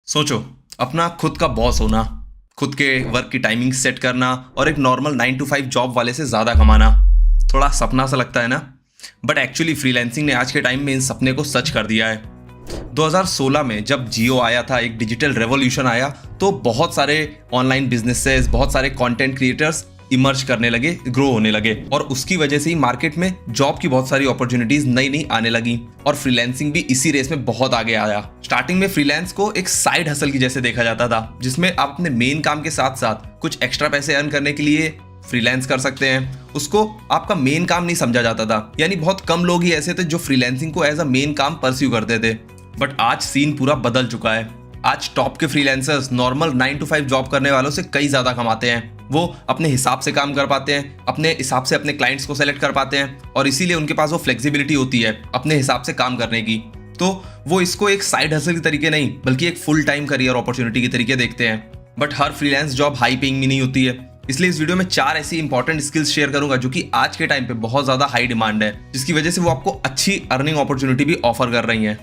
सोचो, अपना खुद का बॉस होना, खुद के वर्क की टाइमिंग सेट करना और एक नॉर्मल 9 to 5 जॉब वाले से ज़्यादा कमाना। थोड़ा सपना सा लगता है ना? बट एक्चुअली फ्रीलांसिंग ने आज के टाइम में इन सपने को सच कर दिया है। 2016 में जब जियो आया था, एक डिजिटल रेवोल्यूशन आया, तो बहुत सारे ऑनलाइन बिजनेसेस, बहुत सारे कंटेंट क्रिएटर्स इमर्ज करने लगे, ग्रो होने लगे और उसकी वजह से ही मार्केट में जॉब की बहुत सारी अपॉर्चुनिटीज नई नई आने लगी और फ्रीलांसिंग भी इसी रेस में बहुत आगे आया। स्टार्टिंग में फ्रीलांस को एक साइड हसल की जैसे देखा जाता था, जिसमें आप अपने मेन काम के साथ साथ कुछ एक्स्ट्रा पैसे अर्न करने के लिए फ्रीलांस कर सकते हैं। उसको आपका मेन काम नहीं समझा जाता था, यानी बहुत कम लोग ही ऐसे थे जो फ्रीलांसिंग को एज अ मेन काम परस्यू करते थे। बट आज सीन पूरा बदल चुका है। आज टॉप के फ्रीलांसर्स नॉर्मल 9 to 5 जॉब करने वालों से कई ज्यादा कमाते हैं। वो अपने हिसाब से काम कर पाते हैं, अपने हिसाब से अपने क्लाइंट्स को सेलेक्ट कर पाते हैं और इसीलिए उनके पास वो फ्लेक्सिबिलिटी होती है अपने हिसाब से काम करने की। तो वो इसको एक साइड हसल के तरीके नहीं बल्कि एक फुल टाइम करियर अपॉर्चुनिटी के तरीके देखते हैं। But her freelance job high paying भी नहीं होती है, इसलिए इस वीडियो में 4 ऐसी इंपॉर्टेंट स्किल्स शेयर करूंगा जो कि आज के टाइम पे बहुत ज्यादा हाई डिमांड है, जिसकी वजह से वो आपको अच्छी अर्निंग अपॉर्चुनिटी भी ऑफर कर रही है।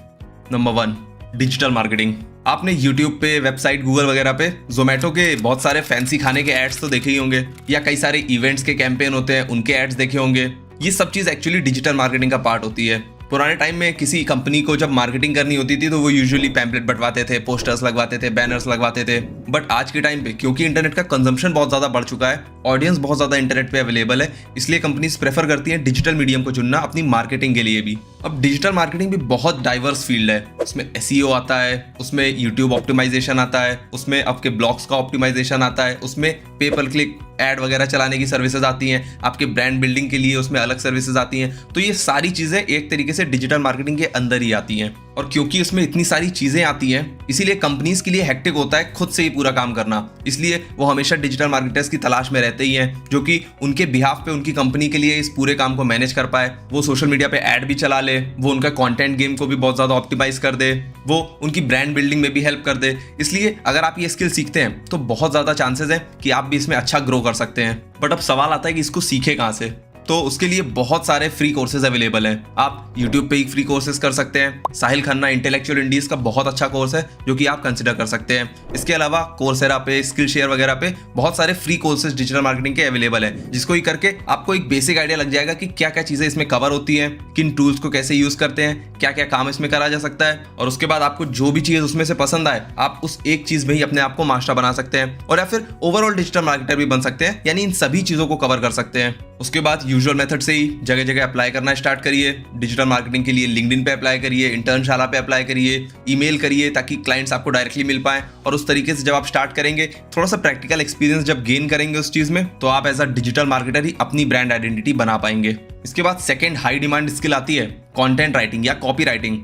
Number 1, digital marketing. आपने YouTube पे, वेबसाइट, गूगल वगैरह पे जोमेटो के बहुत सारे फैंसी खाने के एड्स तो देखे ही होंगे, या कई सारे इवेंट्स के कैंपेन होते हैं उनके एड्स देखे होंगे। ये सब चीज एक्चुअली डिजिटल मार्केटिंग का पार्ट होती है। पुराने टाइम में किसी कंपनी को जब मार्केटिंग करनी होती थी तो वो यूजुअली पैम्पलेट बंटवाते थे, पोस्टर्स लगवाते थे, बैनर्स लगवाते थे। बट आज के टाइम पे क्योंकि इंटरनेट का कंजम्पशन बहुत ज्यादा बढ़ चुका है, ऑडियंस बहुत ज्यादा इंटरनेट पे अवेलेबल है, इसलिए कंपनीज प्रेफर करती हैं डिजिटल मीडियम को चुनना अपनी मार्केटिंग के लिए भी। अब डिजिटल मार्केटिंग भी बहुत डाइवर्स फील्ड है। उसमें SEO आता है, उसमें यूट्यूब ऑप्टिमाइजेशन आता है, उसमें आपके ब्लॉग्स का ऑप्टिमाइजेशन आता है, उसमें पे पर क्लिक एड वगैरह चलाने की सर्विसेज आती हैं, आपके ब्रांड बिल्डिंग के लिए उसमें अलग सर्विसेज आती हैं। तो ये सारी चीजें एक तरीके से डिजिटल मार्केटिंग के अंदर ही आती हैं। और क्योंकि उसमें इतनी सारी चीजें आती हैं, इसीलिए कंपनीज के लिए हेक्टिक होता है खुद से ही पूरा काम करना। इसलिए वो हमेशा डिजिटल मार्केटर्स की तलाश में रहते ही हैं जो कि उनके बिहाफ पे उनकी कंपनी के लिए इस पूरे काम को मैनेज कर पाए। वो सोशल मीडिया पे एड भी चला ले, वो उनका कंटेंट गेम को भी बहुत ज्यादा ऑप्टिमाइज कर दे, वो उनकी ब्रांड बिल्डिंग में भी हेल्प कर दे। इसलिए अगर आप ये स्किल सीखते हैं तो बहुत ज्यादा चांसेस है कि आप भी इसमें अच्छा ग्रो कर सकते हैं। बट अब सवाल आता है कि इसको सीखे कहाँ से? तो उसके लिए बहुत सारे फ्री कोर्सेज अवेलेबल हैं। आप YouTube पे ही फ्री कोर्सेज कर सकते हैं। साहिल खन्ना इंटेलेक्चुअल इंडीज का बहुत अच्छा कोर्स है जो कि आप कंसिडर कर सकते हैं। इसके अलावा कोर्सेरा पे, स्किल शेयर वगैरह पे बहुत सारे फ्री कोर्सेज डिजिटल मार्केटिंग के अवेलेबल है, जिसको ही करके आपको एक बेसिक आइडिया लग जाएगा कि क्या क्या चीजें इसमें कवर होती हैं, किन टूल्स को कैसे यूज करते हैं, क्या क्या काम इसमें करा जा सकता है। और उसके बाद आपको जो भी चीज उसमें से पसंद आए, आप उस एक चीज में ही अपने आप को मास्टर बना सकते हैं और या फिर ओवरऑल डिजिटल मार्केटर भी बन सकते हैं, यानी इन सभी चीजों को कवर कर सकते हैं। उसके बाद यूजुअल मेथड से ही जगह जगह अप्लाई करना स्टार्ट करिए। डिजिटल मार्केटिंग के लिए लिंक्डइन पे अप्लाई करिए, इंटर्नशाला पे अप्लाई करिए, ईमेल करिए ताकि क्लाइंट्स आपको डायरेक्टली मिल पाए। और उस तरीके से जब आप स्टार्ट करेंगे, थोड़ा सा प्रैक्टिकल एक्सपीरियंस जब गेन करेंगे उस चीज में, तो आप एज अ डिजिटल मार्केटर ही अपनी ब्रांड आइडेंटिटी बना पाएंगे। इसके बाद सेकेंड हाई डिमांड स्किल आती है कंटेंट राइटिंग या कॉपी राइटिंग।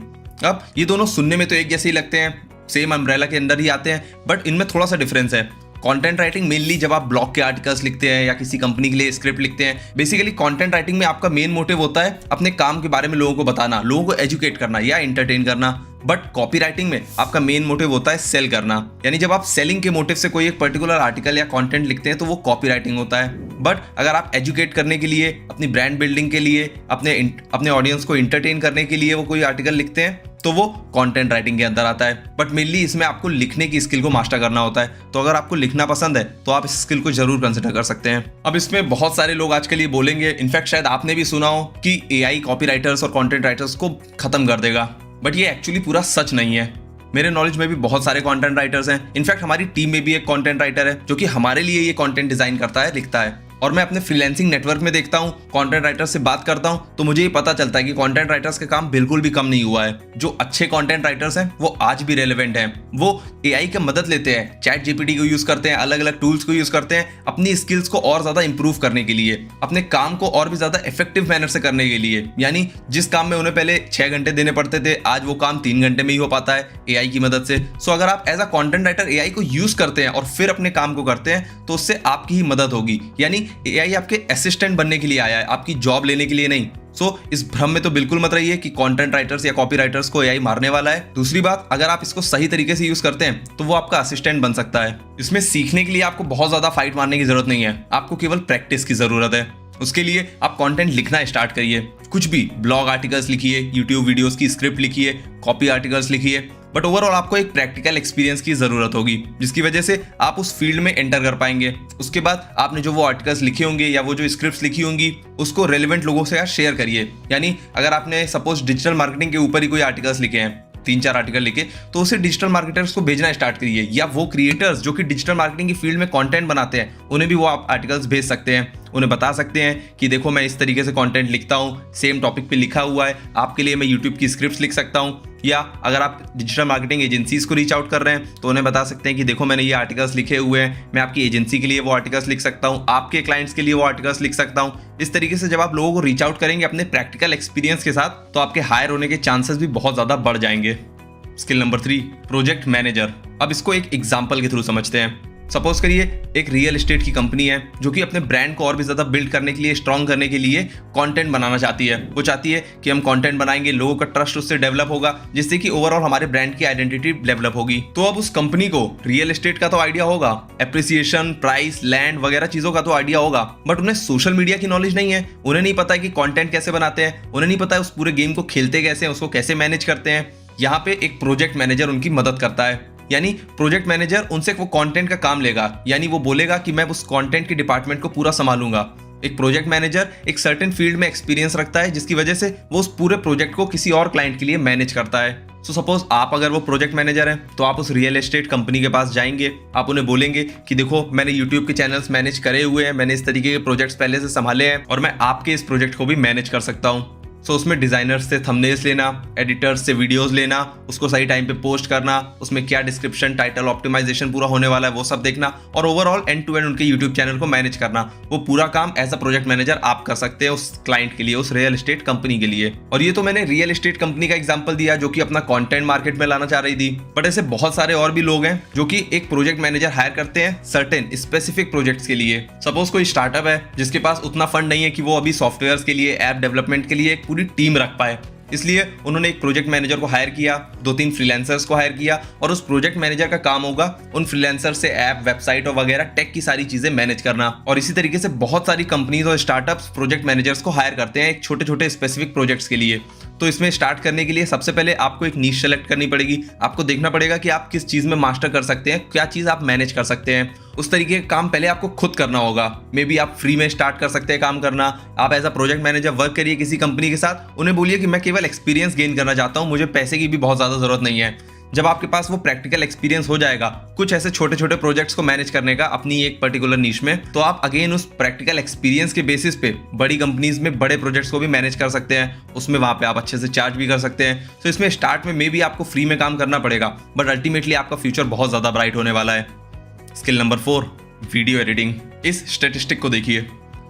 अब ये दोनों सुनने में तो एक जैसे ही लगते हैं, सेम अम्ब्रेला के अंदर ही आते हैं, बट इनमें थोड़ा सा डिफरेंस है। कंटेंट राइटिंग मेनली जब आप ब्लॉग के आर्टिकल्स लिखते हैं या किसी कंपनी के लिए स्क्रिप्ट लिखते हैं, बेसिकली कंटेंट राइटिंग में आपका मेन मोटिव होता है अपने काम के बारे में लोगों को बताना, लोगों को एजुकेट करना या एंटरटेन करना। बट कॉपी राइटिंग में आपका मेन मोटिव होता है सेल करना, यानी जब आप सेलिंग के मोटिव से कोई एक पर्टिकुलर आर्टिकल या कंटेंट लिखते हैं तो वो कॉपी राइटिंग होता है। बट अगर आप एजुकेट करने के लिए, अपनी ब्रांड बिल्डिंग के लिए, अपने ऑडियंस को एंटरटेन करने के लिए वो कोई आर्टिकल लिखते हैं तो वो कंटेंट राइटिंग के अंदर आता है। बट मेनली इसमें आपको लिखने की स्किल को मास्टर करना होता है। तो अगर आपको लिखना पसंद है तो आप इस स्किल को जरूर कंसिडर कर सकते हैं। अब इसमें बहुत सारे लोग आजकल ये बोलेंगे, इनफैक्ट शायद आपने भी सुना हो कि AI कॉपी राइटर्स और कंटेंट राइटर्स को खत्म कर देगा। बट ये एक्चुअली पूरा सच नहीं है। मेरे नॉलेज में भी बहुत सारे कंटेंट राइटर्स हैं। इनफैक्ट हमारी टीम में भी एक कंटेंट राइटर है जो कि हमारे लिए ये कंटेंट डिजाइन करता है, लिखता है। और मैं अपने फ्रीलांसिंग नेटवर्क में देखता हूँ, कंटेंट राइटर्स से बात करता हूँ, तो मुझे ये पता चलता है कि कंटेंट राइटर्स का काम बिल्कुल भी कम नहीं हुआ है। जो अच्छे कंटेंट राइटर्स हैं वो आज भी रेलेवेंट हैं। वो AI की मदद लेते हैं, चैट GPT को यूज करते हैं, अलग अलग टूल्स को यूज करते हैं अपनी स्किल्स को और ज्यादा इंप्रूव करने के लिए, अपने काम को और भी ज्यादा इफेक्टिव मैनर से करने के लिए। यानी जिस काम में उन्हें पहले 6 घंटे देने पड़ते थे, आज वो काम 3 घंटे में ही हो पाता है AI की मदद से। सो अगर आप as a content writer AI को यूज करते हैं और फिर अपने काम को करते हैं तो उससे आपकी ही मदद होगी। यानी AI आपके असिस्टेंट बनने के लिए आया है, आपकी जॉब लेने के लिए नहीं। सो इस भ्रम में तो बिल्कुल मत रहिए कि कंटेंट राइटर्स या कॉपी राइटर्स को AI मारने वाला है। दूसरी बात, अगर आप इसको सही तरीके से यूज करते हैं तो वो आपका असिस्टेंट बन सकता है। इसमें सीखने के लिए आपको बहुत ज्यादा फाइट मारने की जरूरत नहीं है, आपको केवल प्रैक्टिस की जरूरत है। उसके लिए आप कंटेंट लिखना स्टार्ट करिए। कुछ भी ब्लॉग आर्टिकल्स लिखिए, यूट्यूब वीडियोस की स्क्रिप्ट लिखिए, कॉपी आर्टिकल्स लिखिए, बट ओवरऑल आपको एक प्रैक्टिकल एक्सपीरियंस की ज़रूरत होगी, जिसकी वजह से आप उस फील्ड में एंटर कर पाएंगे। उसके बाद आपने जो वो आर्टिकल्स लिखे होंगे या वो जो स्क्रिप्ट्स लिखी होंगी उसको रेलिवेंट लोगों से शेयर करिए। यानी अगर आपने सपोज डिजिटल मार्केटिंग के ऊपर ही कोई आर्टिकल्स लिखे हैं, 3-4 आर्टिकल लिखे, तो उसे डिजिटल मार्केटर्स को भेजना स्टार्ट करिए, या वो क्रिएटर्स जो कि डिजिटल मार्केटिंग की फील्ड में कंटेंट बनाते हैं उन्हें भी वो आप आर्टिकल्स भेज सकते हैं। उन्हें बता सकते हैं कि देखो मैं इस तरीके से कंटेंट लिखता हूँ, सेम टॉपिक पे लिखा हुआ है, आपके लिए मैं यूट्यूब की स्क्रिप्ट्स लिख सकता हूँ। या अगर आप डिजिटल मार्केटिंग एजेंसीज को रीच आउट कर रहे हैं तो उन्हें बता सकते हैं कि देखो मैंने ये आर्टिकल्स लिखे हुए हैं, मैं आपकी एजेंसी के लिए वो आर्टिकल्स लिख सकता हूँ, आपके क्लाइंट्स के लिए वो आर्टिकल्स लिख सकता हूँ। इस तरीके से जब आप लोगों को रीच आउट करेंगे अपने प्रैक्टिकल एक्सपीरियंस के साथ, तो आपके हायर होने के चांसेस भी बहुत ज़्यादा बढ़ जाएंगे। Skill number 3, project manager. अब इसको एक एग्जाम्पल के थ्रू समझते हैं। सपोज करिए एक रियल एस्टेट की कंपनी है जो कि अपने ब्रांड को और भी ज़्यादा बिल्ड करने के लिए, स्ट्रॉन्ग करने के लिए कंटेंट बनाना चाहती है। वो चाहती है कि हम कंटेंट बनाएंगे, लोगों का ट्रस्ट उससे डेवलप होगा, जिससे कि ओवरऑल हमारे ब्रांड की आइडेंटिटी डेवलप होगी। तो अब उस कंपनी को रियल एस्टेट का तो आइडिया होगा, एप्रिसिएशन, प्राइस, लैंड वगैरह चीज़ों का तो आइडिया होगा, बट उन्हें सोशल मीडिया की नॉलेज नहीं है। उन्हें नहीं पता है कि कॉन्टेंट कैसे बनाते हैं, उन्हें नहीं पता है उस पूरे गेम को खेलते कैसे हैं, उसको कैसे मैनेज करते हैं। यहाँ पे एक प्रोजेक्ट मैनेजर उनकी मदद करता है। यानी प्रोजेक्ट मैनेजर उनसे वो कंटेंट का काम लेगा, यानी वो बोलेगा कि मैं उस कंटेंट के डिपार्टमेंट को पूरा संभालूंगा। एक प्रोजेक्ट मैनेजर एक सर्टेन फील्ड में एक्सपीरियंस रखता है, जिसकी वजह से वो उस पूरे प्रोजेक्ट को किसी और क्लाइंट के लिए मैनेज करता है। सो सपोज आप अगर वो प्रोजेक्ट मैनेजर हैं तो आप उस रियल एस्टेट कंपनी के पास जाएंगे, आप उन्हें बोलेंगे कि देखो मैंने यूट्यूब के चैनल्स मैनेज करे हुए हैं, मैंने इस तरीके के प्रोजेक्ट्स पहले से संभाले हैं और मैं आपके इस प्रोजेक्ट को भी मैनेज कर सकता हूँ। सो उसमें डिजाइनर्स से थंबनेल्स लेना, एडिटर्स से वीडियोस लेना, उसको सही टाइम पे पोस्ट करना, उसमें क्या डिस्क्रिप्शन, टाइटल ऑप्टिमाइजेशन पूरा होने वाला है वो सब देखना, और ओवरऑल एंड टू एंड उनके यूट्यूब चैनल को मैनेज करना। वो पूरा काम एज अ प्रोजेक्ट मैनेजर आप कर सकते हैं उस क्लाइंट के लिए, उस रियल एस्टेट कंपनी के लिए। और ये तो मैंने रियल एस्टेट कंपनी का एग्जाम्पल दिया जो कि अपना कॉन्टेंट मार्केट में लाना चाह रही थी, बट ऐसे बहुत सारे और भी लोग हैं जो कि एक प्रोजेक्ट मैनेजर हायर करते हैं सर्टेन स्पेसिफिक प्रोजेक्ट्स के लिए। सपोज कोई स्टार्टअप है जिसके पास उतना फंड नहीं है कि वो अभी सॉफ्टवेयर के लिए, ऐप डेवलपमेंट के लिए एक पूरी टीम रख पाए, इसलिए उन्होंने एक प्रोजेक्ट मैनेजर को हायर किया, 2-3 फ्रीलांसर्स को हायर किया, और उस प्रोजेक्ट मैनेजर का काम होगा उन फ्रीलांसर से ऐप, वेबसाइट और वगैरह टेक की सारी चीजें मैनेज करना। और इसी तरीके से बहुत सारी कंपनीज और स्टार्टअप्स प्रोजेक्ट मैनेजर्स को हायर करते हैं एक छोटे छोटे स्पेसिफिक प्रोजेक्ट्स के लिए। तो इसमें स्टार्ट करने के लिए सबसे पहले आपको एक नीश सेलेक्ट करनी पड़ेगी। आपको देखना पड़ेगा कि आप किस चीज में मास्टर कर सकते हैं, क्या चीज आप मैनेज कर सकते हैं। उस तरीके का काम पहले आपको खुद करना होगा। मे बी आप फ्री में स्टार्ट कर सकते हैं काम करना। आप as a project manager work करिए किसी कंपनी के साथ, उन्हें बोलिए कि मैं केवल एक्सपीरियंस गेन करना चाहता हूं, मुझे पैसे की भी बहुत ज्यादा जरूरत नहीं है। जब आपके पास वो प्रैक्टिकल एक्सपीरियंस हो जाएगा कुछ ऐसे छोटे छोटे प्रोजेक्ट्स को मैनेज करने का अपनी एक पर्टिकुलर नीश में, तो आप अगेन उस प्रैक्टिकल एक्सपीरियंस के बेसिस पे बड़ी कंपनीज में बड़े प्रोजेक्ट्स को भी मैनेज कर सकते हैं। उसमें वहां पे आप अच्छे से चार्ज भी कर सकते हैं। तो इसमें स्टार्ट में मे बी आपको फ्री में काम करना पड़ेगा, बट अल्टीमेटली आपका फ्यूचर बहुत ज्यादा ब्राइट होने वाला है। Skill number 4, video editing. इस स्टैटिस्टिक को देखिए,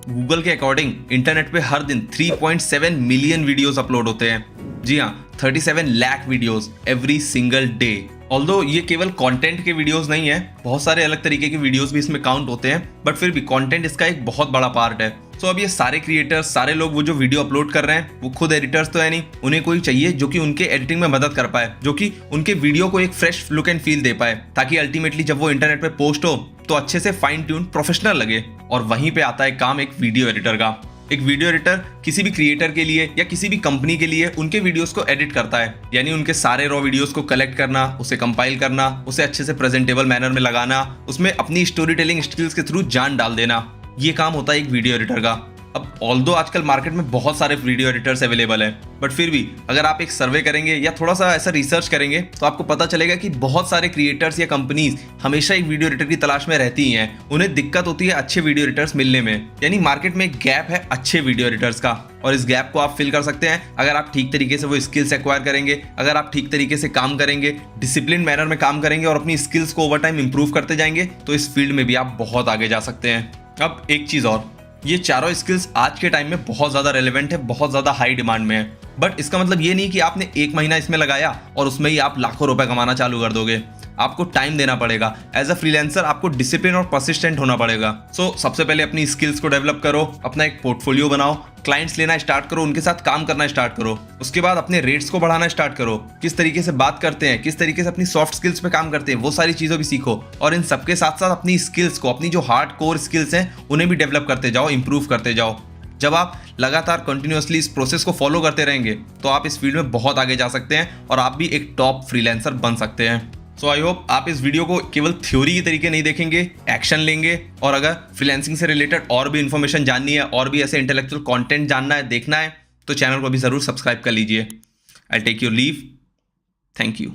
गूगल के अकॉर्डिंग इंटरनेट पे हर दिन 3.7 मिलियन वीडियोस अपलोड होते हैं। जी हाँ, 37 lakh videos every single day. Although ये केवल कंटेंट के वीडियोस नहीं है, बहुत सारे अलग तरीके के वीडियोस भी इसमें काउंट होते हैं, बट फिर भी कंटेंट इसका एक बहुत बड़ा पार्ट है। तो अब ये सारे क्रिएटर्स, सारे लोग वो जो वीडियो अपलोड कर रहे हैं वो खुद एडिटर्स तो है नहीं, उन्हें कोई चाहिए जो कि उनके एडिटिंग में मदद कर पाए, जो कि उनके वीडियो को एक फ्रेश लुक एंड फील दे पाए, ताकि अल्टीमेटली जब वो इंटरनेट पे पोस्ट हो तो अच्छे से फाइन ट्यून प्रोफेशनल लगे। और वहीं पे आता है काम एक वीडियो एडिटर का। एक वीडियो एडिटर किसी भी क्रिएटर के लिए या किसी भी कंपनी के लिए उनके वीडियोस को एडिट करता है, यानी उनके सारे रॉ वीडियोस को कलेक्ट करना, उसे कंपाइल करना, उसे अच्छे से प्रेजेंटेबल मैनर में लगाना, उसमें अपनी स्टोरी टेलिंग स्किल्स के थ्रू जान डाल देना। ये काम होता है एक वीडियो एडिटर का। अब ऑल्दो आजकल मार्केट में बहुत सारे वीडियो एडिटर्स अवेलेबल हैं, बट फिर भी अगर आप एक सर्वे करेंगे या थोड़ा सा ऐसा रिसर्च करेंगे तो आपको पता चलेगा कि बहुत सारे क्रिएटर्स या कंपनीज हमेशा एक वीडियो एडिटर की तलाश में रहती ही हैं। उन्हें दिक्कत होती है अच्छे वीडियो एडिटर्स मिलने में, यानी मार्केट में एक गैप है अच्छे वीडियो एडिटर्स का, और इस गैप को आप फिल कर सकते हैं अगर आप ठीक तरीके से वो स्किल्स एक्वायर करेंगे, अगर आप ठीक तरीके से काम करेंगे, डिसिप्लिन मैनर में काम करेंगे और अपनी स्किल्स को ओवर टाइम इंप्रूव करते जाएंगे, तो इस फील्ड में भी आप बहुत आगे जा सकते हैं। अब एक चीज़ और, ये चारों स्किल्स आज के टाइम में बहुत ज़्यादा रेलेवेंट है, बहुत ज़्यादा हाई डिमांड में है, बट इसका मतलब ये नहीं कि आपने 1 महीना इसमें लगाया और उसमें ही आप लाखों रुपए कमाना चालू कर दोगे। आपको टाइम देना पड़ेगा। एज अ फ्रीलांसर आपको डिसिप्लिन और परसिस्टेंट होना पड़ेगा। सो सबसे पहले अपनी स्किल्स को डेवलप करो, अपना एक पोर्टफोलियो बनाओ, क्लाइंट्स लेना स्टार्ट करो, उनके साथ काम करना स्टार्ट करो। उसके बाद अपने रेट्स को बढ़ाना स्टार्ट करो, किस तरीके से बात करते हैं, किस तरीके से अपनी सॉफ्ट स्किल्स पे काम करते हैं, वो सारी चीज़ों भी सीखो। और इन सबके साथ साथ अपनी स्किल्स को, अपनी जो हार्ड कोर स्किल्स हैं उन्हें भी डेवलप करते जाओ, इंप्रूव करते जाओ। जब आप लगातार कंटिन्यूअसली इस प्रोसेस को फॉलो करते रहेंगे तो आप इस फील्ड में बहुत आगे जा सकते हैं और आप भी एक टॉप फ्रीलांसर बन सकते हैं। सो आई होप आप इस वीडियो को केवल थ्योरी के तरीके नहीं देखेंगे, एक्शन लेंगे। और अगर फ्रीलांसिंग से रिलेटेड और भी इन्फॉर्मेशन जाननी है और भी ऐसे इंटेलेक्चुअल कंटेंट जानना है, देखना है, तो चैनल को भी ज़रूर सब्सक्राइब कर लीजिए। I take your leave. Thank you.